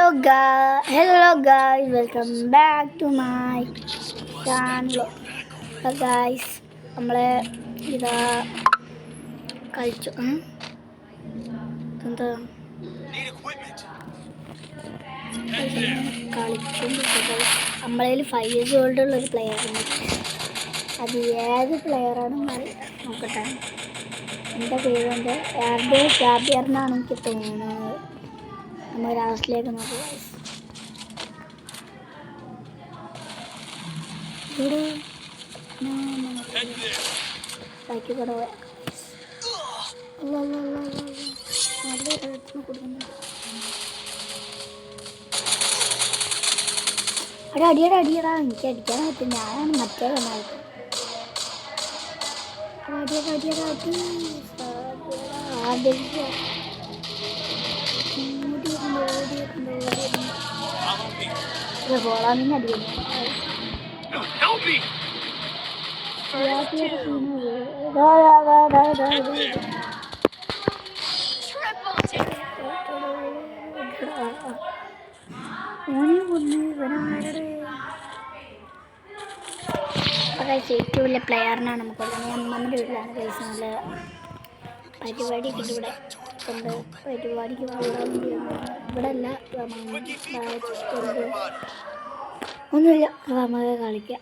Hello guys, welcome back to my channel. So guys, നമ്മളെ ഇതാ കളിച്ചു എന്താ കളിച്ചു നമ്മളതിൽ 5 years old ഉള്ളൊരു പ്ലെയർ ഉണ്ട്. അത് ഏത് പ്ലെയറാണെന്ന് നോക്കട്ടെ. എൻ്റെ പേരുണ്ട് ഫാബിയർ എന്നാണ് എനിക്ക് തോന്നുന്നത്. നമ്മൾ ലാസ്റ്റിലേക്ക് നോക്കുക. ബാക്കി കൂടെ അടിയടാ എനിക്ക് അടിക്കാൻ പറ്റും. ഞാനാണ് മറ്റേ കണ്ണായിട്ട് ഫോളാമിന് അടിക്കുന്നു. ഏറ്റവും വലിയ പ്ലെയറിനാണ് നമുക്ക് അമ്മമ്മൻ്റെ വീട്ടിലാണ് പൈസ. നല്ല പരിപാടിയൊക്കെ ഇവിടെ കൊണ്ട് പരിപാടിക്ക് കൂടാൻ ഇവിടെ അല്ല ഒന്നുമില്ല. നമുക്ക് കളിക്കാം.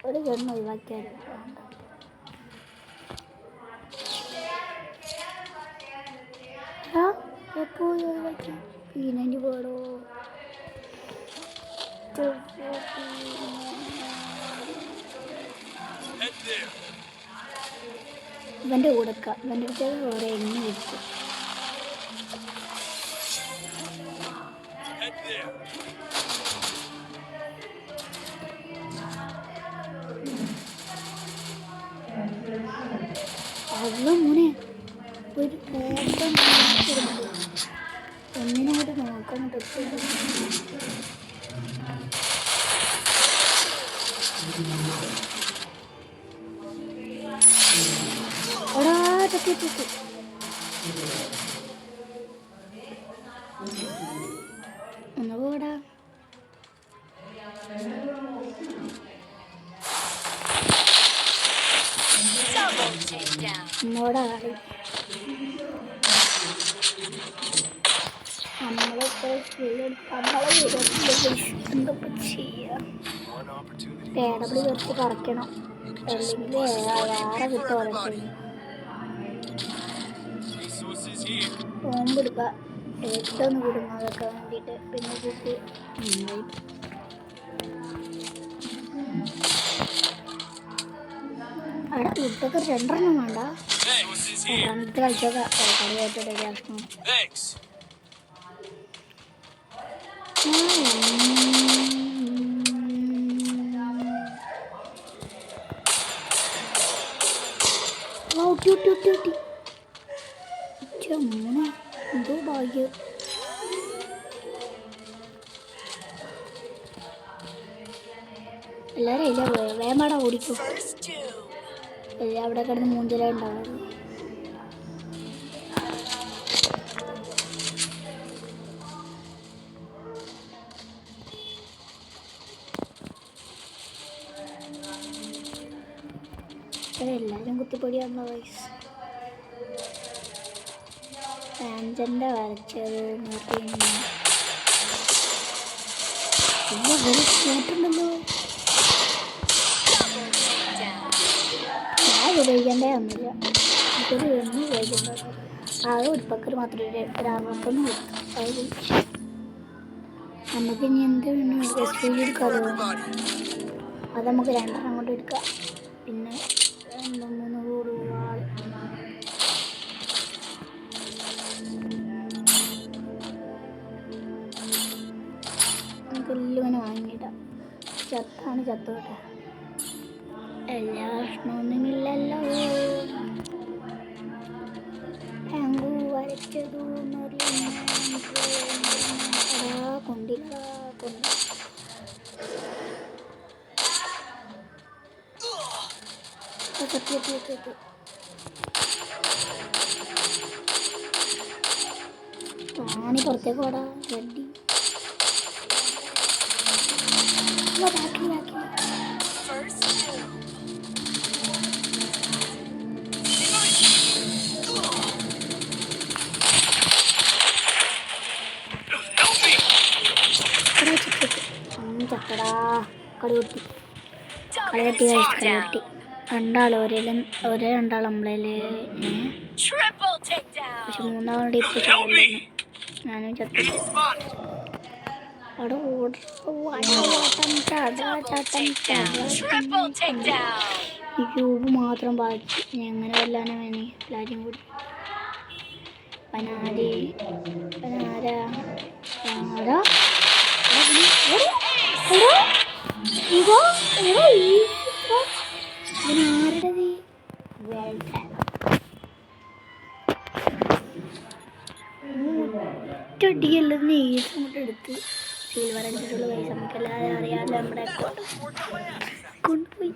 ഒരു ഗണ്ണ് ഒഴിവാക്കിയാലും എപ്പോൾ ഒഴിവാക്കി പീനൻ്റെ പോടോ. ഇവൻ്റെ കൂടെക്കാം. ഇവൻ്റെ അടുത്ത് വേറെ എണ്ണ കിട്ടും. അത് മോനെ ഒരു കൂട്ടം ഒന്നിനോട് നോക്കാൻ ഒന്ന് പോടാ. നമ്മോടാ കളി. നമ്മളൊക്കെ എന്തൊക്കെ ചെയ്യാം. പേടപ്പിടി കുറച്ച് കുറയ്ക്കണം. അല്ലെങ്കിൽ വേറെ കിട്ടും. ബോംബെടുക്കുക ഏറ്റവും കുടുങ്ങാതൊക്കെ വേണ്ടിയിട്ട്. പിന്നെ കിട്ടി അവിടെ ഫുഡൊക്കെ 2 വേണ്ട. 2 കളിച്ചോക്കാം. കളിയായിട്ട് റെഡിയാക്കണം. അങ്ങനെ എന്തോ ഭാഗ്യം. എല്ലാവരും ഇല്ല പോയോ? വേമാടാ ഓടിക്കും. എല്ലാം അവിടെ കിടന്ന് മൂഞ്ചല ഉണ്ടാവുള്ളൂ. എല്ലാവരും കുത്തിപ്പൊടിയാണല്ലോ വയസ്സ്. ആഞ്ചൻ്റെ വരച്ചത് കൂട്ടുണ്ടല്ലോ. ഞാൻ ഉപയോഗിക്കേണ്ടേ ഒന്നുമില്ല. എനിക്കൊരു എണ്ണ ഉപയോഗിക്കേണ്ട. ആകെ ഉടുപ്പക്കർ മാത്രമേ ഒരു 61 കൊടുത്തു. നമുക്ക് ഇനി എന്ത് എടുക്കാമല്ലോ. അത് നമുക്ക് 2 കൊണ്ട് എടുക്കാം. പിന്നെ 2-3 കൂടി നമുക്കെല്ലാം വാങ്ങിയിടാം. ചത്താണ് ചത്തോട്ടെ. എല്ലാ പ്രശ്നമൊന്നുമില്ലല്ലോ. ടാങ്കു വരച്ചതു കൊണ്ടില്ല. ആനി പുറത്തേക്ക് ഓടാ റെഡി ബാക്കി ചക്കടാ കളികുട്ടി രണ്ടാൾ ഒരേ രണ്ടാൾ നമ്മളെ പക്ഷെ മൂന്നാളുടെ ഇപ്പൊ ഞാനും ചത്തു അവിടെ ഈ ക്യൂബ് മാത്രം ബാക്കി എങ്ങനെ കൊല്ലാനാ വേണേ എല്ലാവരും കൂടി ഒറ്റടിയല്ലെന്ന് ഏത് അങ്ങോട്ട് എടുത്ത് സിൽവർ അടിച്ചിട്ടുള്ള പൈസ നമുക്കല്ലാതെ അറിയാമല്ലോ നമ്മുടെ കൊണ്ടുപോയി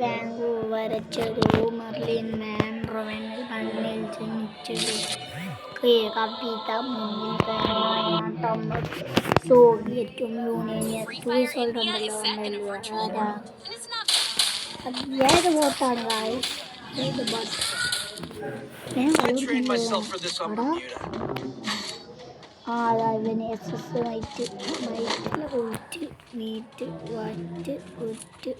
വാങ്കു വരച്ചൊരു മെർലിൻ മാൻ റോവനിൽ മണ്ണിൽ ജനിച്ചൊരു കവിത മുന്നിൽ സോവിയറ്റും യൂണിയൻ റിസൾട്ട് ഉണ്ടല്ലോ ആരാ ഏത് ബോട്ടാണ് ഏത് ബോട്ട് ഇവന് SS മൈറ്റിൽ ഉറ്റ് മീറ്റ് വറ്റ് ഉറ്റ്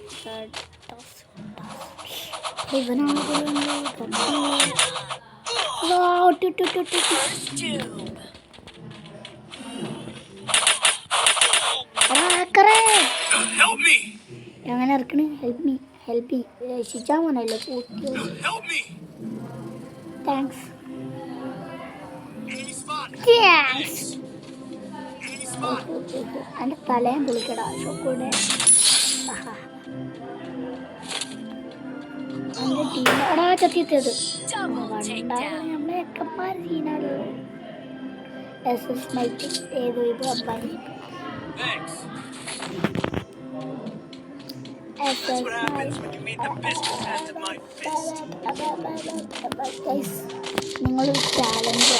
ഇവനാണ് എങ്ങനെ ഇറക്കണേ ഹെൽപ്പ് മീ രക്ഷിച്ചാൽ മോനല്ലോ താങ്ക്സ് എൻ്റെ തലയും പൊളിക്കടാ ഷോക്കൂടെ എൻ്റെ ടീം എടാ ചത്തിയത് നമ്മളെ എക്കന്മാർ സീനാണ് SS മൈറ്റ് ഏതോ ഇത് അബ്ബാനി നിങ്ങളൊരു ചാലഞ്ച്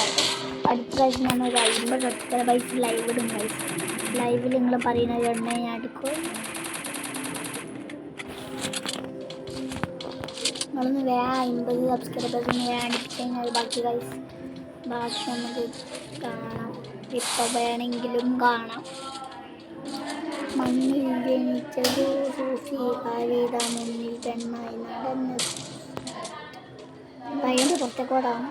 അടുത്ത പ്രാവശ്യം ഞാൻ ഒരു 50 സബ്സ്ക്രൈബേഴ്സ് ലൈവ് ഇടും ലൈവിൽ നിങ്ങൾ പറയുന്നത് എണ്ണ ഞാൻ എടുക്കും നിങ്ങളൊന്ന് 50 സബ്സ്ക്രൈബേഴ്സ് അടിച്ചു കഴിഞ്ഞാൽ ബാക്കി നമുക്ക് കാണാം ഇപ്പോൾ വേണമെങ്കിലും കാണാം മണ്ണിൽ ജനിച്ചത് സൂഫി കവിത മുന്നിൽ പെണ്ണായി നടന്ന് പയ്യൻ്റെ പുറത്തേക്കോടാണ്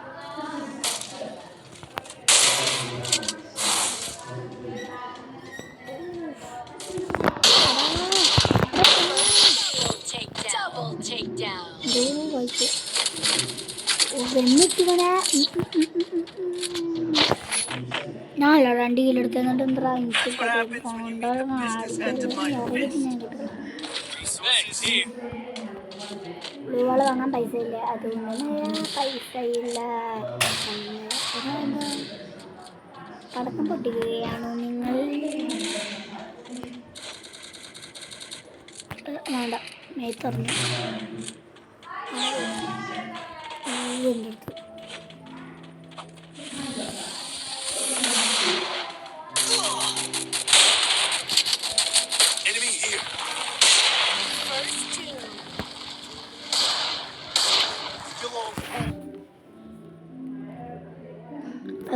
ഞാനല്ല 2 കിലോ എടുത്തുകൊണ്ട് എന്താ എനിക്ക് ബ്ലൂവാള് വാങ്ങാൻ പൈസ ഇല്ല അതുകൊണ്ട് പൈസ ഇല്ല പടക്കം പൊട്ടിക്കുകയാണോ നിങ്ങൾ വേണ്ട മേത്തറിഞ്ഞു എൻ്റെ അടുത്ത്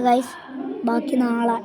ഗൈസ് ബാക്കി നാളെ